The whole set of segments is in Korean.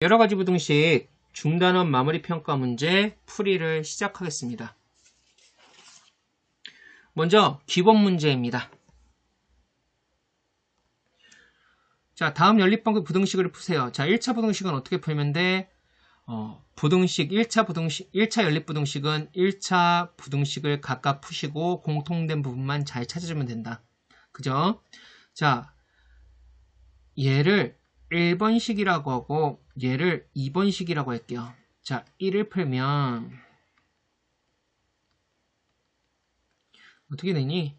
여러가지 부등식 중단원 마무리 평가 문제 풀이를 시작하겠습니다. 먼저 기본 문제입니다. 자, 다음 연립방법 부등식을 푸세요. 자, 1차 부등식은 어떻게 풀면 돼? 부등식 1차 연립 부등식은 1차 부등식을 각각 푸시고 공통된 부분만 잘 찾아주면 된다. 그죠? 자, 얘를 1번식이라고 하고 얘를 2번식이라고 할게요. 자, 1을 풀면 어떻게 되니?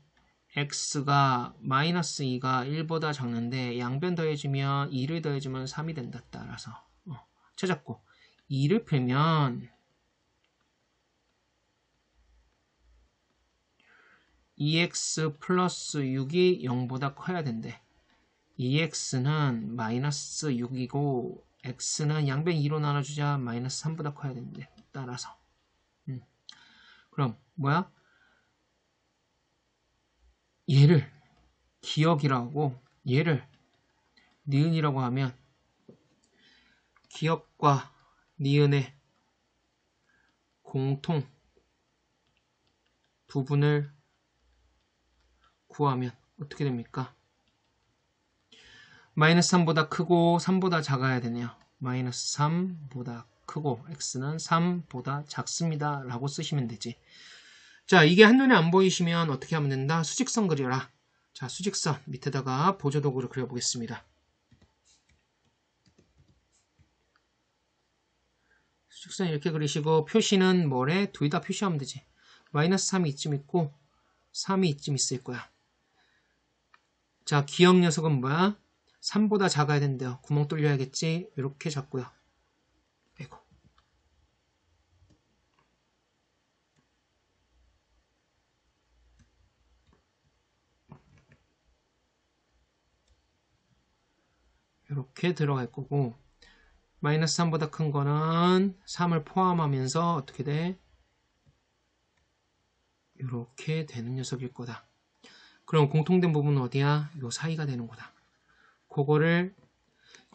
x가 마이너스 2가 1보다 작는데 양변 더해주면 2를 더해주면 3이 된다. 따라서 찾았고 2를 풀면 2x 플러스 6이 0보다 커야 된대. 2x는 마이너스 6이고 x는 양변 2로 나눠주자 마이너스 3보다 커야 된대. 따라서 그럼 뭐야? 얘를 기억이라고 얘를 니은이라고 하면 기억과 니은의 공통 부분을 구하면 어떻게 됩니까? 마이너스 3보다 크고 3보다 작아야 되네요. 마이너스 3보다 크고 x는 3보다 작습니다. 라고 쓰시면 되지. 자, 이게 한눈에 안 보이시면 어떻게 하면 된다? 수직선 그려라. 자, 수직선 밑에다가 보조도구를 그려보겠습니다. 수직선 이렇게 그리시고 표시는 뭐래? 둘 다 표시하면 되지. 마이너스 3이 이쯤 있고 3이 이쯤 있을 거야. 자, 기억 녀석은 뭐야? 3보다 작아야 된대요. 구멍 뚫려야겠지? 이렇게 잡고요. 빼고. 이렇게 들어갈 거고 마이너스 3보다 큰 거는 3을 포함하면서 어떻게 돼? 이렇게 되는 녀석일 거다. 그럼 공통된 부분은 어디야? 요 사이가 되는 거다. 그거를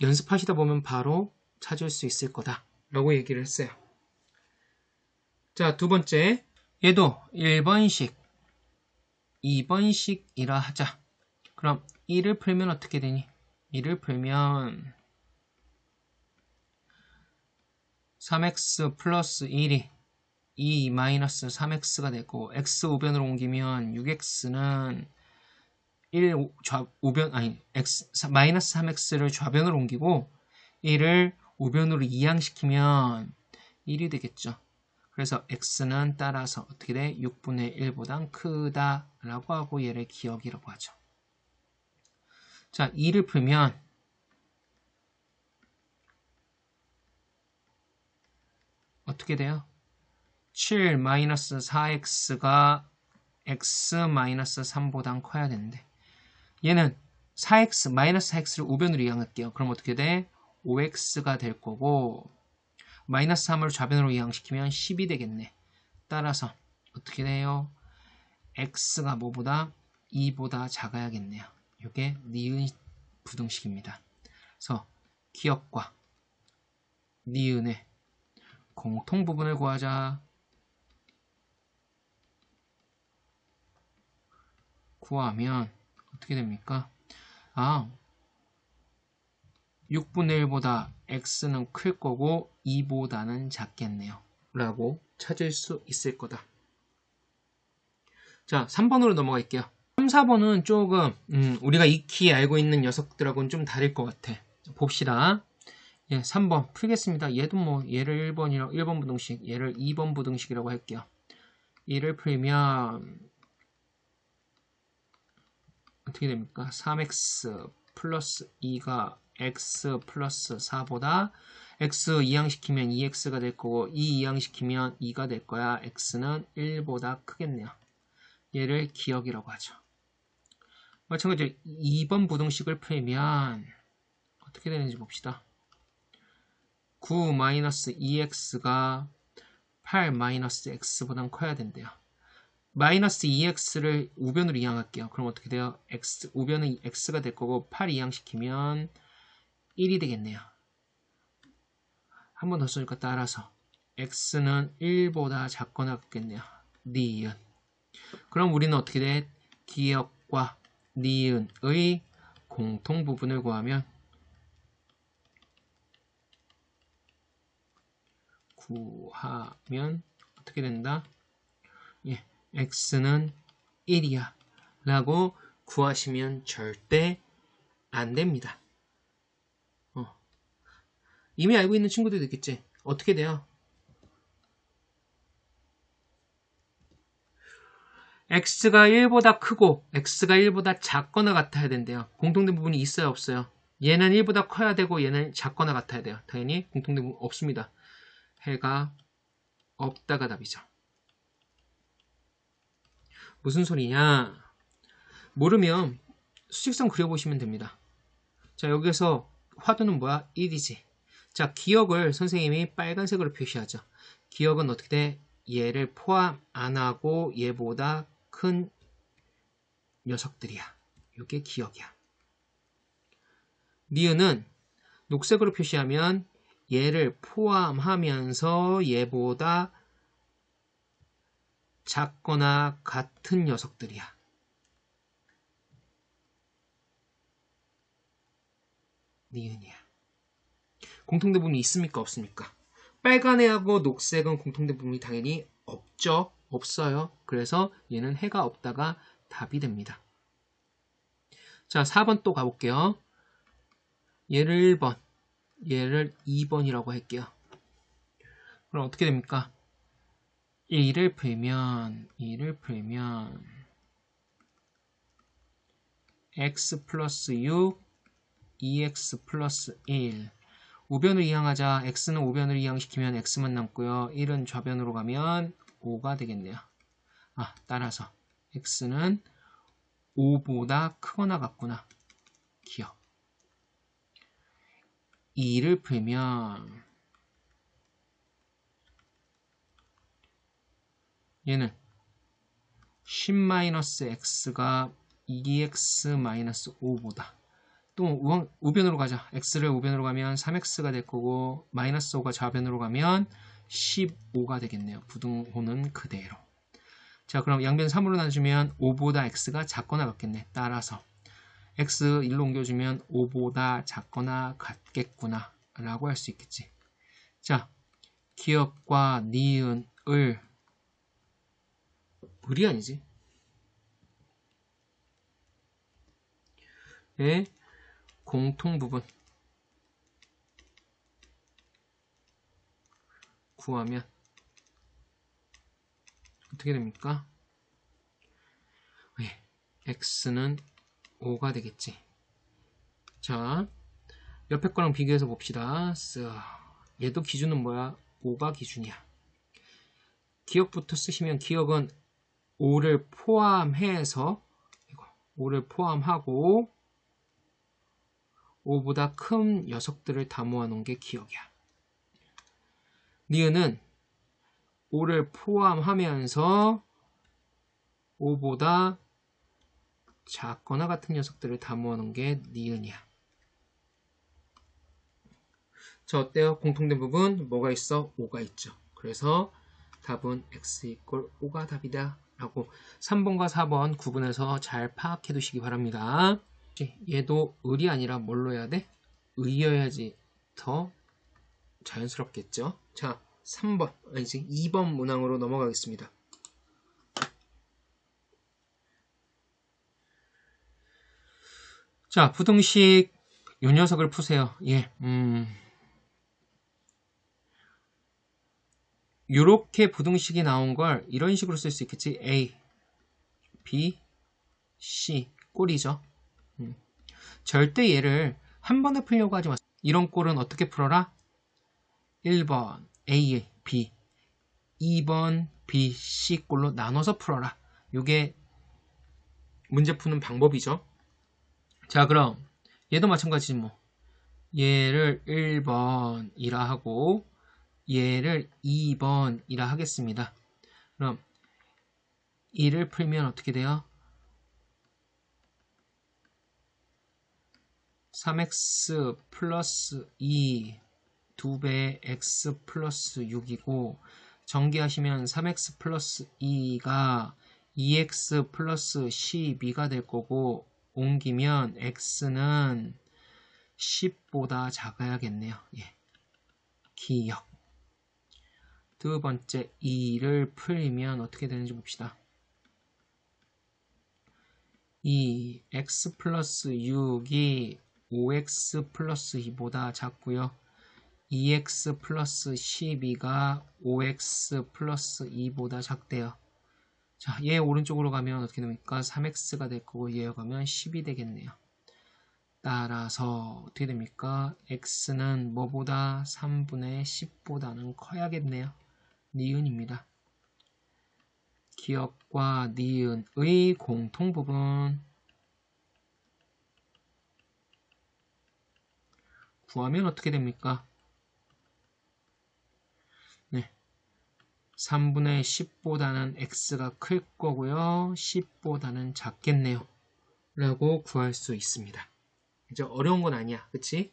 연습하시다 보면 바로 찾을 수 있을 거다 라고 얘기를 했어요. 자, 두 번째 얘도 1번식 2번식이라 하자. 그럼 1을 풀면 어떻게 되니? 1을 풀면 3x 플러스 1이 2 마이너스 3x가 되고 x 우변으로 옮기면 6x는 1 우변 아니 x 마이너스 3x를 좌변으로 옮기고 1을 우변으로 이항시키면 1이 되겠죠. 그래서 x는 따라서 어떻게 돼? 6분의 1보단 크다 라고 하고 얘를 기억이라고 하죠. 자, 2를 풀면 어떻게 돼요? 7 마이너스 4x가 x 마이너스 3보단 커야 되는데 얘는 4x 마이너스 4x를 우변으로 이항할게요. 그럼 어떻게 돼? 5x가 될 거고 마이너스 3을 좌변으로 이항시키면 10이 되겠네. 따라서 어떻게 돼요? x가 뭐보다? 2보다 작아야겠네요. 이게 니은 부등식입니다. 그래서 기억과 니은의 공통 부분을 구하자. 구하면 어떻게 됩니까? 6분의 1보다 x는 클 거고 2보다는 작겠네요. 라고 찾을 수 있을 거다. 자, 3번으로 넘어갈게요. 3, 4번은 조금 우리가 익히 알고 있는 녀석들하고는 좀 다를 것 같아. 봅시다. 예, 3번 풀겠습니다. 얘도 뭐 얘를 1번 부등식, 얘를 2번 부등식이라고 할게요. 얘를 풀면 어떻게 됩니까? 3x 플러스 2가 x 플러스 4보다 x 이항시키면 2x가 될 거고 2 이항시키면 2가 될 거야. x는 1보다 크겠네요. 얘를 기억이라고 하죠. 마찬가지로 2번 부등식을 풀면 어떻게 되는지 봅시다. 9-2x가 8-x보단 커야 된대요. 마이너스 2x를 우변으로 이항할게요. 그럼 어떻게 돼요? 우변은 x가 될 거고 8 이항시키면 1이 되겠네요. 한 번 더 써줄까? 따라서 x는 1보다 작거나 같겠네요. 니은. 그럼 우리는 어떻게 돼? 기억과 니은의 공통 부분을 구하면 어떻게 된다? 예, x는 1이야 라고 구하시면 절대 안 됩니다. 이미 알고 있는 친구들도 있겠지? 어떻게 돼요? x가 1보다 크고 x가 1보다 작거나 같아야 된대요. 공통된 부분이 있어요, 없어요? 얘는 1보다 커야 되고 얘는 작거나 같아야 돼요. 당연히 공통된 부분 없습니다. 해가 없다가 답이죠. 무슨 소리냐? 모르면 수직선 그려보시면 됩니다. 자, 여기서 화두는 뭐야? 1이지. 자, 기억을 선생님이 빨간색으로 표시하죠. 기억은 어떻게 돼? 얘를 포함 안 하고 얘보다 큰 녀석들이야. 이게 기억이야. 니은은 녹색으로 표시하면 얘를 포함하면서 얘보다 작거나 같은 녀석들이야. 니은이야. 공통된 부분이 있습니까? 없습니까? 빨간 애하고 녹색은 공통된 부분이 당연히 없죠. 없어요. 그래서 얘는 해가 없다가 답이 됩니다. 자, 4번 또 가볼게요. 얘를 1번, 얘를 2번이라고 할게요. 그럼 어떻게 됩니까? 2를 풀면 x 플러스 6, 2x 플러스 1. 우변을 이항하자. x는 우변을 이항시키면 x만 남고요. 1은 좌변으로 가면 5가 되겠네요. 따라서 x는 5보다 크거나 같구나. 기억. 2를 풀면 얘는 10-x가 2x-5보다 또 우변으로 가자. x를 우변으로 가면 3x가 될 거고 마이너스 5가 좌변으로 가면 15가 되겠네요. 부등호는 그대로. 자, 그럼 양변 3으로 나눠주면 5보다 x가 작거나 같겠네. 따라서 x 1로 옮겨주면 5보다 작거나 같겠구나 라고 할 수 있겠지. 자, 기억과 니은을 을이 아니지. 의 공통 부분 구하면 어떻게 됩니까? 예, x는 5가 되겠지. 자, 옆에 거랑 비교해서 봅시다. 얘도 기준은 뭐야? 5가 기준이야. 기억부터 쓰시면 기억은 5를 포함해서 5를 포함하고 5보다 큰 녀석들을 다 모아놓은 게 기억이야. 니은은 5를 포함하면서 5보다 작거나 같은 녀석들을 다 모아놓은 게 니은이야. 자, 어때요? 공통된 부분 뭐가 있어? 5가 있죠. 그래서 답은 x 이퀄 5가 답이다 라고 3번과 4번 구분해서 잘 파악해 두시기 바랍니다. 얘도 을이 아니라 뭘로 해야 돼? 의여야지 더 자연스럽겠죠. 자, 2번 문항으로 넘어가겠습니다. 자, 부등식 요 녀석을 푸세요. 예, 요렇게 부등식이 나온 걸 이런 식으로 쓸 수 있겠지. A, B, C 꼴이죠. 절대 얘를 한 번에 풀려고 하지 마세요. 이런 꼴은 어떻게 풀어라? 1번 A, B, 2번 B, C 꼴로 나눠서 풀어라. 요게 문제 푸는 방법이죠. 자, 그럼 얘도 마찬가지지 뭐. 얘를 1번이라 하고 얘를 2번이라 하겠습니다. 그럼 2를 풀면 어떻게 돼요? 3x 플러스 2 2배 x 플러스 6이고 전개하시면 3x 플러스 2가 2x 플러스 12가 될 거고 옮기면 x는 10보다 작아야겠네요. 예. 기억. 두 번째 2를 풀면 어떻게 되는지 봅시다. 2x 플러스 6이 5x 플러스 2보다 작고요. 2x 플러스 12가 5x 플러스 2보다 작대요. 자, 얘 오른쪽으로 가면 어떻게 됩니까? 3x가 될 거고 얘 가면 10이 되겠네요. 따라서 어떻게 됩니까? x는 뭐보다 3분의 10보다는 커야겠네요. 니은입니다. 기억과 니은의 공통부분 구하면 어떻게 됩니까? 네, 3분의 10보다는 x가 클 거고요. 10보다는 작겠네요. 라고 구할 수 있습니다. 이제 어려운 건 아니야. 그치?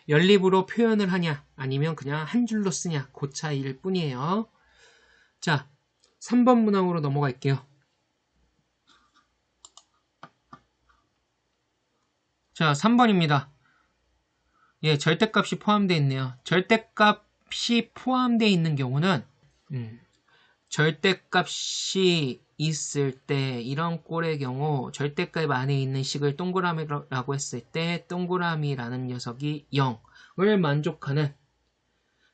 연립으로 표현을 하냐 아니면 그냥 한 줄로 쓰냐 그 차이일 뿐이에요. 자, 3번 문항으로 넘어갈게요. 자, 3번입니다. 예, 절대값이 포함되어 있네요. 절대값이 포함되어 있는 경우는 절대값이 있을 때 이런 꼴의 경우 절대값 안에 있는 식을 동그라미라고 했을 때 동그라미라는 녀석이 0을 만족하는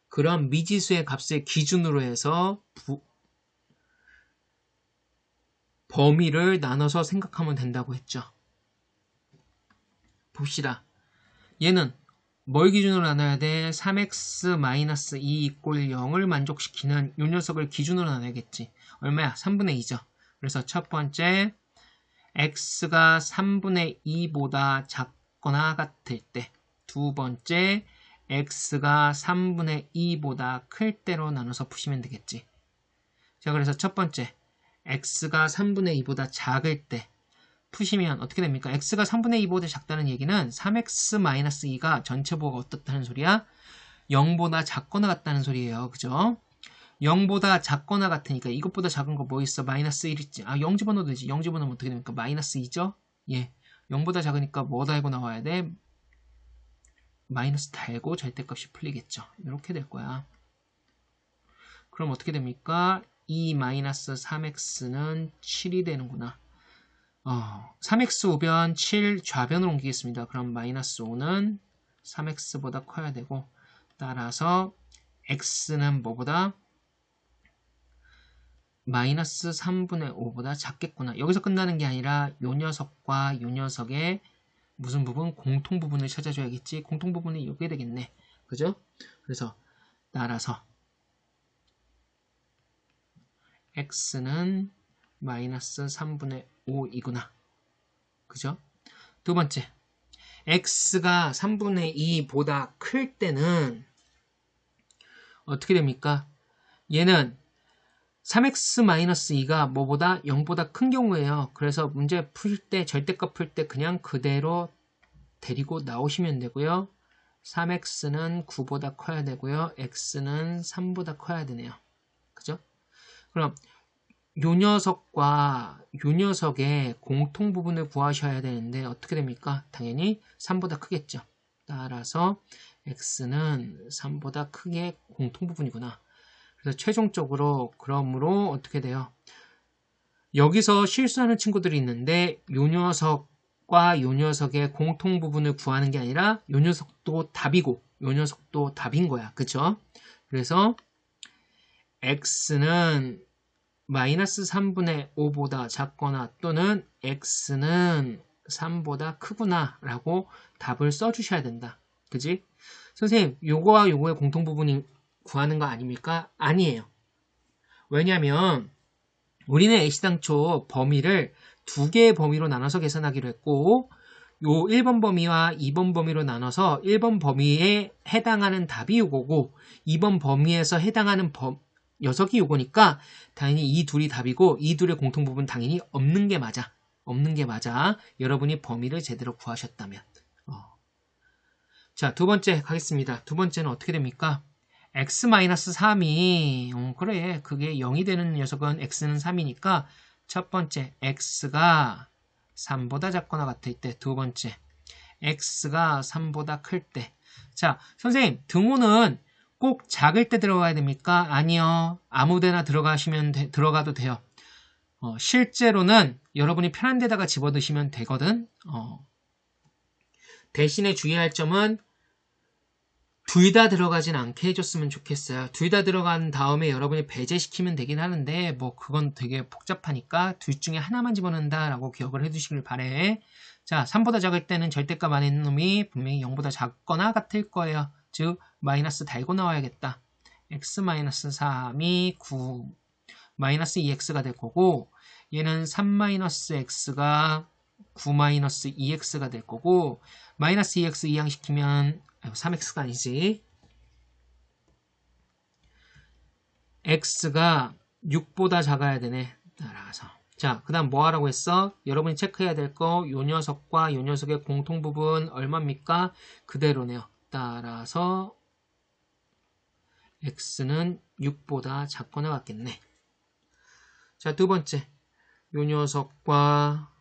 그런 미지수의 값을 기준으로 해서 범위를 나눠서 생각하면 된다고 했죠. 봅시다. 얘는 뭘 기준으로 나눠야 돼? 3x-2 이꼴 0을 만족시키는 이 녀석을 기준으로 나눠야겠지. 얼마야? 3분의 2죠. 그래서 첫 번째 x가 3분의 2보다 작거나 같을 때, 두 번째 x가 3분의 2보다 클 때로 나눠서 푸시면 되겠지. 자, 그래서 첫 번째 x가 3분의 2보다 작을 때 푸시면 어떻게 됩니까? x가 3분의 2보다 작다는 얘기는 3x-2가 전체 부호가 어떻다는 소리야? 0보다 작거나 같다는 소리예요. 그죠? 0보다 작거나 같으니까 이것보다 작은 거 뭐 있어? 마이너스 1 있지. 0 집어넣어도 되지. 0 집어넣으면 어떻게 됩니까? 마이너스 2죠? 예. 0보다 작으니까 뭐 달고 나와야 돼? 마이너스 달고 절대값이 풀리겠죠. 이렇게 될 거야. 그럼 어떻게 됩니까? 2-3x는 7이 되는구나. 3x 우변 7 좌변으로 옮기겠습니다. 그럼 마이너스 5는 3x보다 커야 되고 따라서 x는 뭐보다? 마이너스 3분의 5보다 작겠구나. 여기서 끝나는 게 아니라 요 녀석과 요 녀석의 무슨 부분? 공통 부분을 찾아줘야겠지. 공통 부분이 이게 되겠네. 그죠? 그래서 따라서 x는 마이너스 3분의 5이구나. 그죠? 두 번째, x가 3분의 2보다 클 때는 어떻게 됩니까? 얘는 3x-2가 뭐보다 0보다 큰 경우예요. 그래서 문제 풀 때, 절대값 풀 때 그냥 그대로 데리고 나오시면 되고요. 3x는 9보다 커야 되고요. x는 3보다 커야 되네요. 그죠? 그럼 요 녀석과 요 녀석의 공통 부분을 구하셔야 되는데 어떻게 됩니까? 당연히 3보다 크겠죠. 따라서 x는 3보다 크게 공통 부분이구나. 그래서 최종적으로 그러므로 어떻게 돼요? 여기서 실수하는 친구들이 있는데 요 녀석과 요 녀석의 공통 부분을 구하는 게 아니라 요 녀석도 답이고 요 녀석도 답인 거야. 그쵸? 그래서 x는 마이너스 3분의 5보다 작거나 또는 x는 3보다 크구나 라고 답을 써주셔야 된다. 그지? 선생님, 요거와 요거의 공통부분이 구하는 거 아닙니까? 아니에요. 왜냐면 우리는 애시당초 범위를 두 개의 범위로 나눠서 계산하기로 했고 요 1번 범위와 2번 범위로 나눠서 1번 범위에 해당하는 답이 요거고 2번 범위에서 해당하는 녀석이 요거니까 당연히 이 둘이 답이고 이 둘의 공통부분 당연히 없는 게 맞아. 없는 게 맞아. 여러분이 범위를 제대로 구하셨다면. 자, 두 번째 가겠습니다. 두 번째는 어떻게 됩니까? x-3이 그래 그게 0이 되는 녀석은 x는 3이니까 첫 번째 x가 3보다 작거나 같을 때, 두 번째 x가 3보다 클 때. 자, 선생님 등호는 꼭 작을 때 들어가야 됩니까? 아니요. 아무데나 들어가도 돼요. 실제로는 여러분이 편한 데다가 집어넣으시면 되거든. 대신에 주의할 점은 둘 다 들어가진 않게 해줬으면 좋겠어요. 둘 다 들어간 다음에 여러분이 배제시키면 되긴 하는데 뭐 그건 되게 복잡하니까 둘 중에 하나만 집어넣는다 라고 기억을 해두시길 바래. 자, 3보다 작을 때는 절대값 안에 있는 놈이 분명히 0보다 작거나 같을 거예요. 즉 마이너스 달고 나와야겠다. x-3이 9 마이너스 2x가 될 거고, 얘는 3-x가 9-2x가 될 거고, 마이너스 2x 이항시키면 3x가 아니지. x가 6보다 작아야 되네. 따라서. 자, 그 다음 뭐 하라고 했어? 여러분이 체크해야 될 거, 요 녀석과 요 녀석의 공통부분 얼마입니까? 그대로네요. 따라서 x는 6보다 작거나 같겠네. 자, 두 번째. 요 녀석과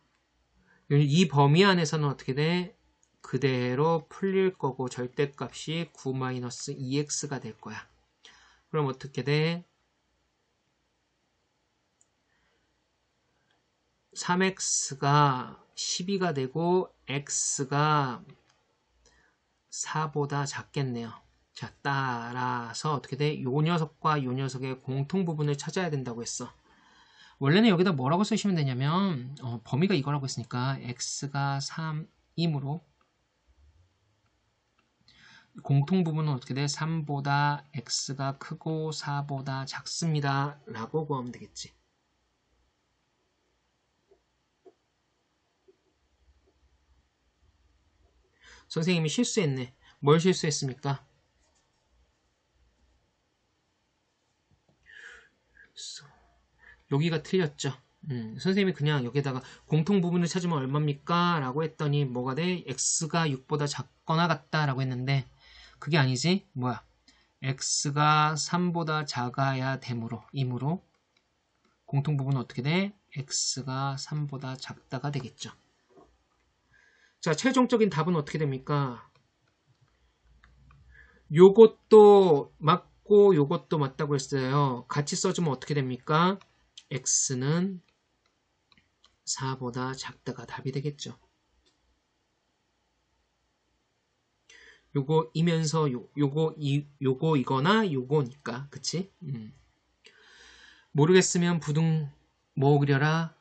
이 범위 안에서는 어떻게 돼? 그대로 풀릴 거고 절대값이 9-2x가 될 거야. 그럼 어떻게 돼? 3x가 12가 되고 x가 4보다 작겠네요. 자, 따라서 어떻게 돼? 요 녀석과 요 녀석의 공통부분을 찾아야 된다고 했어. 원래는 여기다 뭐라고 쓰시면 되냐면 범위가 이거라고 했으니까 x가 3이므로 공통부분은 어떻게 돼? 3보다 x가 크고 4보다 작습니다 라고 구하면 되겠지. 선생님이 실수했네. 뭘 실수했습니까? 여기가 틀렸죠. 선생님이 그냥 여기다가 공통부분을 찾으면 얼마입니까? 라고 했더니 뭐가 돼? x가 6보다 작거나 같다 라고 했는데 그게 아니지? 뭐야? x가 3보다 작아야 이므로 공통부분은 어떻게 돼? x가 3보다 작다가 되겠죠. 자, 최종적인 답은 어떻게 됩니까? 요것도 맞고 요것도 맞다고 했어요. 같이 써주면 어떻게 됩니까? x는 4보다 작다가 답이 되겠죠. 요거이면서 요거이거나 요거니까, 그치? 모르겠으면 뭐 그려라?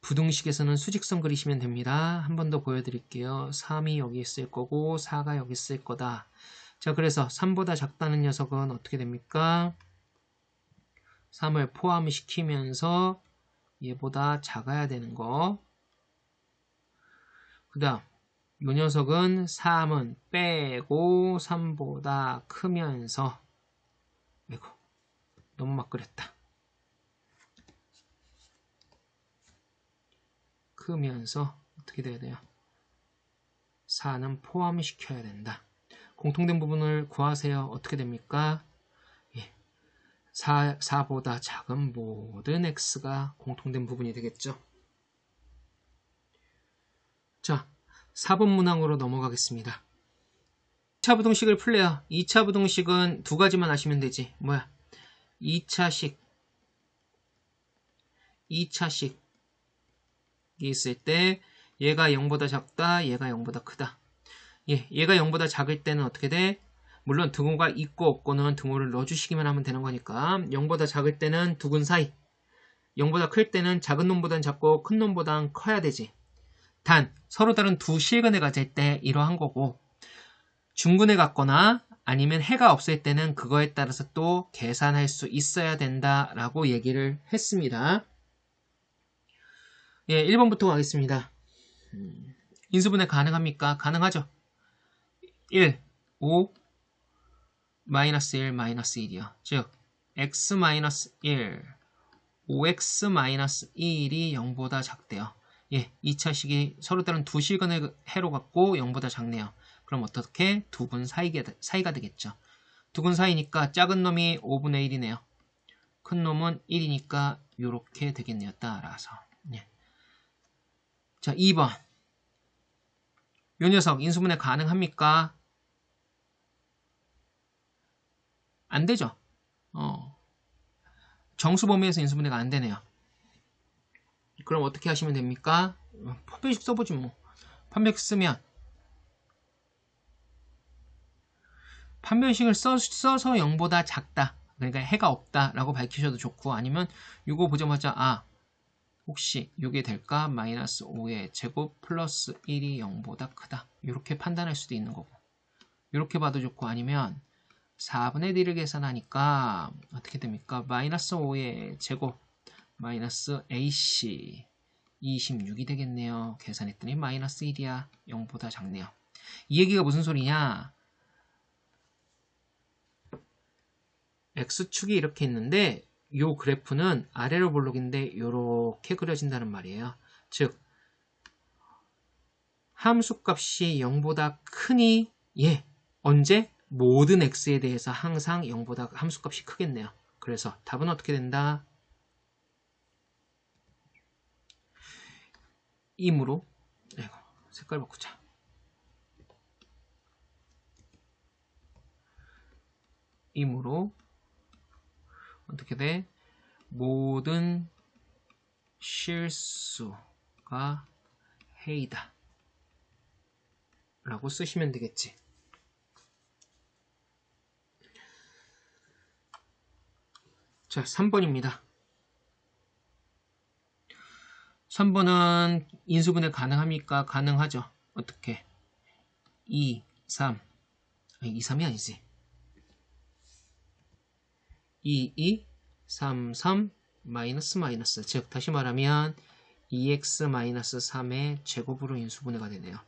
부등식에서는 수직선 그리시면 됩니다. 한 번 더 보여드릴게요. 3이 여기 있을 거고 4가 여기 있을 거다. 자, 그래서 3보다 작다는 녀석은 어떻게 됩니까? 3을 포함시키면서 얘보다 작아야 되는 거. 그 다음 요 녀석은 3은 빼고 3보다 크면서 아이고 너무 막 그렸다. 크면서 어떻게 돼야 돼요? 4는 포함시켜야 된다. 공통된 부분을 구하세요. 어떻게 됩니까? 4보다 작은 모든 x가 공통된 부분이 되겠죠. 자, 4번 문항으로 넘어가겠습니다. 2차 부등식을 풀래요. 2차 부등식은 두 가지만 아시면 되지. 뭐야? 2차식이 있을 때 얘가 0보다 작다, 얘가 0보다 크다. 얘가 0보다 작을 때는 어떻게 돼? 물론 등호가 있고 없고는 등호를 넣어주시기만 하면 되는 거니까 0보다 작을 때는 두근 사이, 0보다 클 때는 작은 놈보단 작고 큰 놈보단 커야 되지. 단 서로 다른 두 실근에 가질 때 이러한 거고, 중근에 갔거나 아니면 해가 없을 때는 그거에 따라서 또 계산할 수 있어야 된다라고 얘기를 했습니다. 1번부터 가겠습니다. 인수분해 가능합니까? 가능하죠. 1, 5, 마이너스 1, 마이너스 1이요. 즉 x 마이너스 1, 5x 마이너스 1이 0보다 작대요. 2차식이 서로 다른 두 실근의 해로 같고 0보다 작네요. 그럼 어떻게? 두근 사이가 되겠죠. 두근 사이니까 작은 놈이 5분의 1이네요. 큰 놈은 1이니까 이렇게 되겠네요. 따라서. 예. 자, 2번. 요 녀석 인수분해 가능합니까? 안 되죠. 정수 범위에서 인수분해가 안 되네요. 그럼 어떻게 하시면 됩니까? 판별식 써보지 뭐. 판별식 쓰면 판별식을 써서 0보다 작다. 그러니까 해가 없다 라고 밝히셔도 좋고, 아니면 이거 보자마자 혹시 이게 될까? 마이너스 5의 제곱 플러스 1이 0보다 크다. 이렇게 판단할 수도 있는 거고, 이렇게 봐도 좋고, 아니면 4분의 D를 계산하니까 어떻게 됩니까? 마이너스 5의 제곱 마이너스 AC 26이 되겠네요. 계산했더니 마이너스 1이야. 0보다 작네요. 이 얘기가 무슨 소리냐? X축이 이렇게 있는데 이 그래프는 아래로 볼록인데 이렇게 그려진다는 말이에요. 즉 함수값이 0보다 크니 언제? 모든 x에 대해서 항상 0보다 함수값이 크겠네요. 그래서 답은 어떻게 된다? 이므로 색깔 바꾸자. 이므로 어떻게 돼? 모든 실수가 해이다 라고 쓰시면 되겠지. 자, 3번입니다. 3번은 인수분해 가능합니까? 가능하죠. 어떻게? 2, 3 2, 3이 아니지. 2, 2, 3, 3 마이너스 마이너스. 즉 다시 말하면 2x-3의 제곱으로 인수분해가 되네요.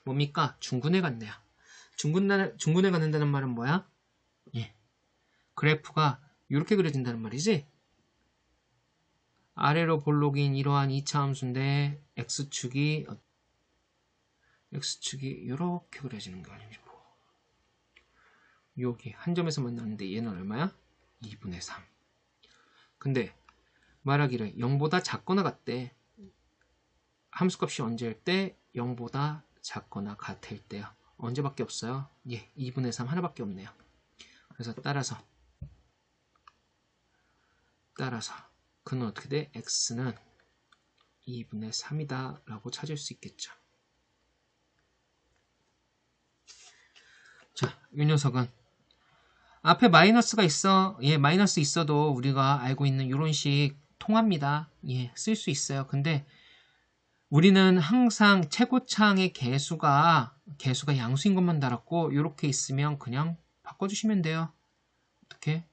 뭡니까? 중근해 같네요. 중근해가 된다는 말은 뭐야? 그래프가 이렇게 그려진다는 말이지. 아래로 볼록인 이러한 2차 함수인데 x축이 이렇게 그려지는 거 아니지 뭐. 여기 한 점에서 만났는데 얘는 얼마야? 2분의 3. 근데 말하기를 0보다 작거나 같대. 함수값이 언제일 때? 0보다 작거나 같을 때요. 언제밖에 없어요? 2분의 3 하나밖에 없네요. 그래서 따라서 그는 어떻게 돼? x는 2분의 3이다 라고 찾을 수 있겠죠. 자, 이 녀석은 앞에 마이너스가 있어. 마이너스 있어도 우리가 알고 있는 이런 식 통합니다. 쓸 수 있어요. 근데 우리는 항상 최고차항의 개수가 양수인 것만 달았고, 이렇게 있으면 그냥 바꿔주시면 돼요. 어떻게?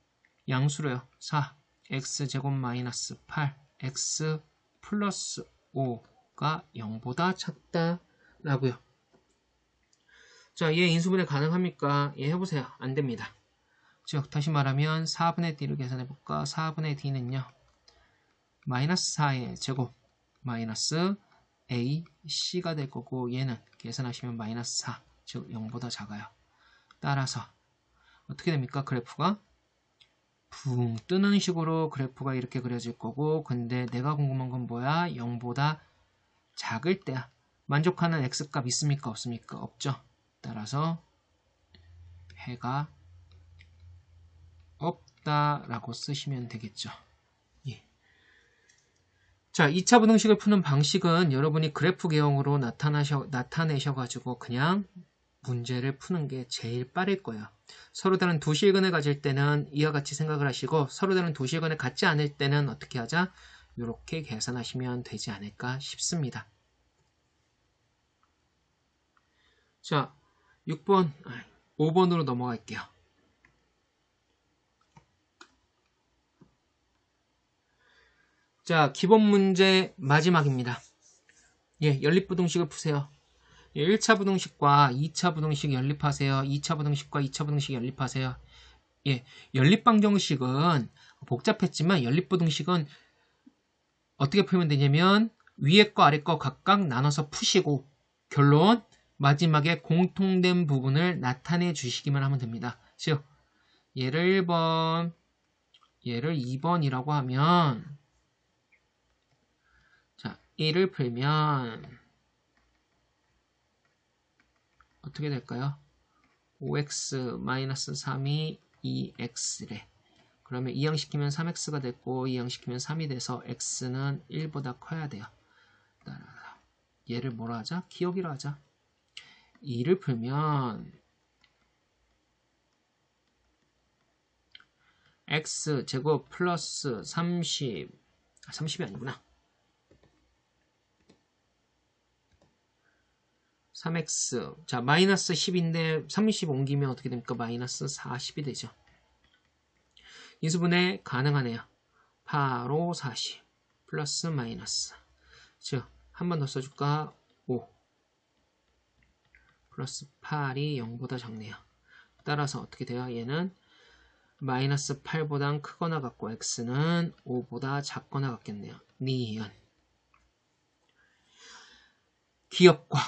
양수로요. 4, x제곱 마이너스 8, x 플러스 5가 0보다 작다 라고요. 자, 얘 인수분해 가능합니까? 해보세요. 안 됩니다. 즉 다시 말하면 4분의 d를 계산해볼까? 4분의 d는요. 마이너스 4의 제곱 마이너스 ac가 될 거고, 얘는 계산하시면 마이너스 4, 즉 0보다 작아요. 따라서 어떻게 됩니까? 그래프가 붕 뜨는 식으로 그래프가 이렇게 그려질 거고, 근데 내가 궁금한 건 뭐야? 0보다 작을 때야. 만족하는 x값 있습니까? 없습니까? 없죠. 따라서 해가 없다라고 쓰시면 되겠죠. 자, 2차 부등식을 푸는 방식은 여러분이 그래프 개형으로 나타내셔가지고 그냥 문제를 푸는 게 제일 빠를 거예요. 서로 다른 두 실근을 가질 때는 이와 같이 생각을 하시고, 서로 다른 두 실근을 갖지 않을 때는 어떻게 하자? 이렇게 계산하시면 되지 않을까 싶습니다. 자, 5번으로 넘어갈게요. 자, 기본 문제 마지막입니다. 연립부등식을 푸세요. 1차 부등식과 2차 부등식 연립하세요. 2차 부등식과 2차 부등식 연립하세요. 연립방정식은 복잡했지만 연립부등식은 어떻게 풀면 되냐면 위에 거 아래 거 각각 나눠서 푸시고 결론 마지막에 공통된 부분을 나타내 주시기만 하면 됩니다. 즉 얘를 1번, 얘를 2번이라고 하면 자, 1을 풀면 어떻게 될까요? 5x-3이 2x래. 그러면 이항시키면 3x가 됐고 이항시키면 3이 돼서 x는 1보다 커야 돼요. 얘를 뭐라 하자? 기억이라 하자. 2를 풀면 x제곱 플러스 30이 아니구나. 3x 자 마이너스 10인데 30 옮기면 어떻게 됩니까? 마이너스 40이 되죠. 인수분해 가능하네요. 8, 5, 40 플러스 마이너스 즉 한 번 더 써줄까? 5 플러스 8이 0보다 작네요. 따라서 어떻게 돼요? 얘는 마이너스 8보다 크거나 같고 x는 5보다 작거나 같겠네요. 니은 기억과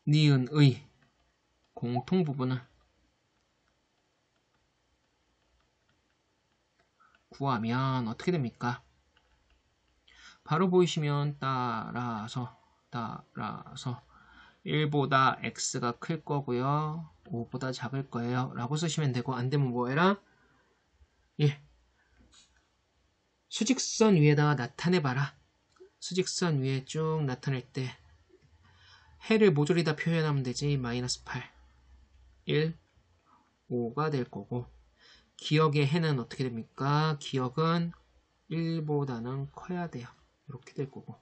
니은의 공통부분을 구하면 어떻게 됩니까? 바로 보이시면 따라서 1보다 x가 클 거고요. 5보다 작을 거예요. 라고 쓰시면 되고 안되면 뭐 해라? 1. 수직선 위에다가 나타내봐라. 수직선 위에 쭉 나타낼 때 해를 모조리 다 표현하면 되지. 마이너스 8, 1, 5가 될 거고 기억의 해는 어떻게 됩니까? 기억은 1보다는 커야 돼요. 이렇게 될 거고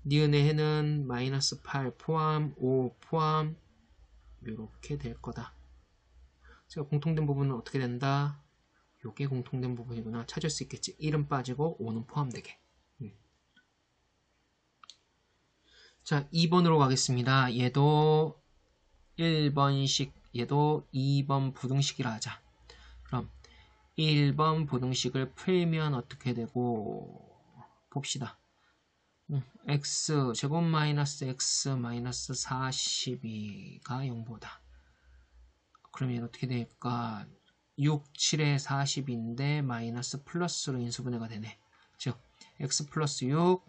니은의 해는 마이너스 8 포함 5 포함 이렇게 될 거다. 제가 공통된 부분은 어떻게 된다? 요게 공통된 부분이구나. 찾을 수 있겠지. 1은 빠지고 5는 포함되게. 자 2번으로 가겠습니다. 얘도 1번식 얘도 2번 부등식이라 하자. 그럼 1번 부등식을 풀면 어떻게 되고 봅시다. x 제곱 마이너스 x 마이너스 42가 0보다 그러면 어떻게 될까? 6, 7에 40인데 마이너스 플러스로 인수분해가 되네. 즉 x 플러스 6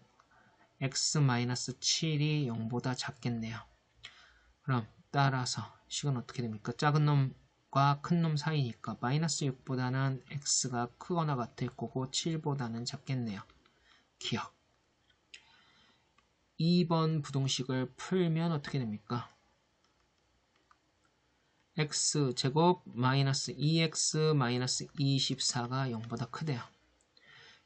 x 마이너스 7이 0보다 작겠네요. 그럼 따라서 식은 어떻게 됩니까? 작은 놈과 큰 놈 사이니까 마이너스 6보다는 x가 크거나 같을 거고 7보다는 작겠네요. 기억 2번 부등식을 풀면 어떻게 됩니까? x제곱 마이너스 2x 마이너스 24가 0보다 크대요.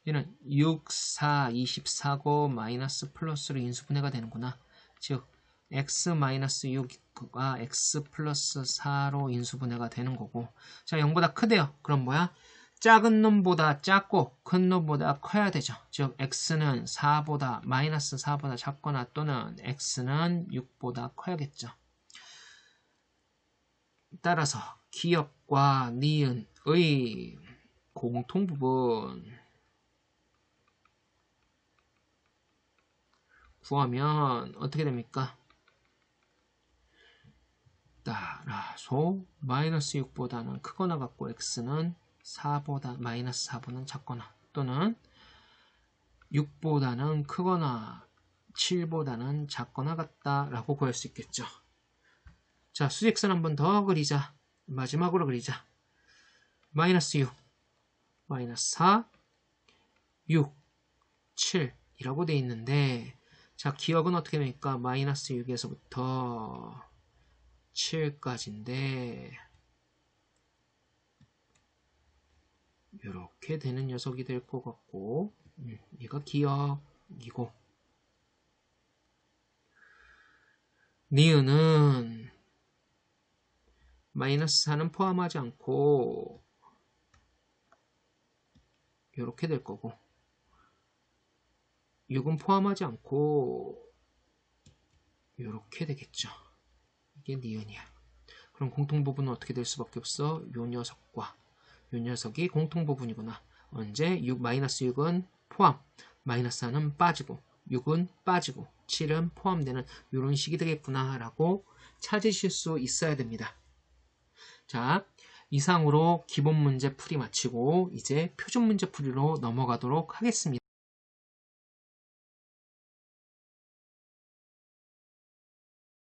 얘는 6, 4, 24고 마이너스 플러스로 인수분해가 되는구나. 즉 x 마이너스 6가 x 플러스 4로 인수분해가 되는 거고 자 0보다 크대요. 그럼 뭐야? 작은 놈보다 작고 큰 놈보다 커야 되죠. 즉 x는 4보다 마이너스 4보다 작거나 또는 x는 6보다 커야겠죠. 따라서 기역과 니은의 공통부분 구하면 어떻게 됩니까? 따라서 마이너스 6보다는 크거나 같고 x는 4보다 마이너스 4보다는 작거나 또는 6보다는 크거나 7보다는 작거나 같다라고 구할 수 있겠죠. 자, 수직선 한 번 더 그리자. 마지막으로 그리자. 마이너스 6, 마이너스 4, 6, 7이라고 돼 있는데 자, 기억은 어떻게 됩니까? 마이너스 6에서부터 7까지인데 이렇게 되는 녀석이 될 것 같고 얘가 기억이고 니은은 마이너스 4는 포함하지 않고 이렇게 될 거고 6은 포함하지 않고 이렇게 되겠죠. 이게 니은이야. 그럼 공통부분은 어떻게 될 수밖에 없어? 요 녀석과 요 녀석이 공통부분이구나. 언제? 6, 마이너스 6은 포함, 마이너스 4는 빠지고 6은 빠지고 7은 포함되는 이런 식이 되겠구나 라고 찾으실 수 있어야 됩니다. 자, 이상으로 기본 문제 풀이 마치고 이제 표준 문제 풀이로 넘어가도록 하겠습니다.